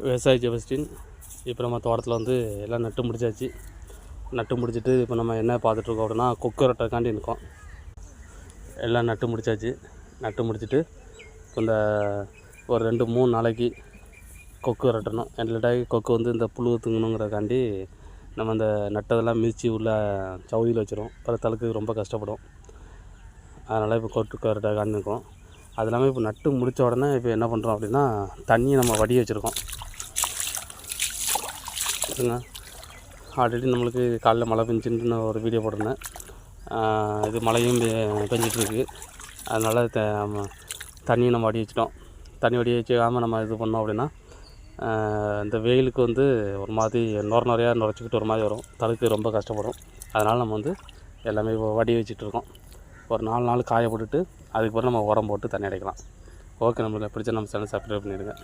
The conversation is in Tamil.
விவசாயி ஜெபஸ்டின். இப்போ நம்ம தோட்டத்தில் வந்து எல்லாம் நட்டு முடிச்சாச்சு. நட்டு முடிச்சுட்டு இப்போ நம்ம என்ன பார்த்துட்ருக்கோம் அப்படின்னா கொக்கு ரொட்டைக்காண்டி இருக்கோம். எல்லாம் நட்டு முடிச்சாச்சு. நட்டு முடிச்சுட்டு இப்போ இந்த ஒரு 2-3 நாளைக்கு கொக்கு ரொட்டணும். இல்லாட்டாக்கி கொக்கு வந்து இந்த புழு திங்கணுங்கிறதுக்காண்டி நம்ம இந்த நட்டதெல்லாம் மிதித்து உள்ள சவுதியில் வச்சிரும். அப்புறம் தழுக்கு ரொம்ப கஷ்டப்படும். அதனால் இப்போ கொக்கு ரொட்டைக்காண்டி இருக்கோம். அது இல்லாமல் இப்போ நட்டு முடித்த உடனே இப்போ என்ன பண்ணுறோம் அப்படின்னா தண்ணியை நம்ம வடி வச்சுருக்கோம். சரிங்க, ஆல்ரெடி நம்மளுக்கு காலைல மழை பெஞ்சுன்னு நான் ஒரு வீடியோ போட்டிருந்தேன். இது மழையும் பெஞ்சிட்ருக்கு. அதனால் தண்ணியை நம்ம வடி வச்சிட்டோம். தண்ணி வடி வச்சுக்காமல் நம்ம இது பண்ணோம் அப்படின்னா இந்த வெயிலுக்கு வந்து ஒரு மாதிரி நுரையாக நுரைச்சிக்கிட்டு ஒரு மாதிரி வரும். தழுக்கு ரொம்ப கஷ்டப்படும். அதனால் நம்ம வந்து எல்லாமே வடி வச்சிட்ருக்கோம். ஒரு 4 நாள் காய போட்டுட்டு அதுக்கப்புறம் நம்ம உரம் போட்டு தண்ணி அடைக்கலாம். ஓகே, நம்மளுக்கு பிடிச்ச நம்ம சேனல் சப்ஸ்கிரைப் பண்ணிடுங்க.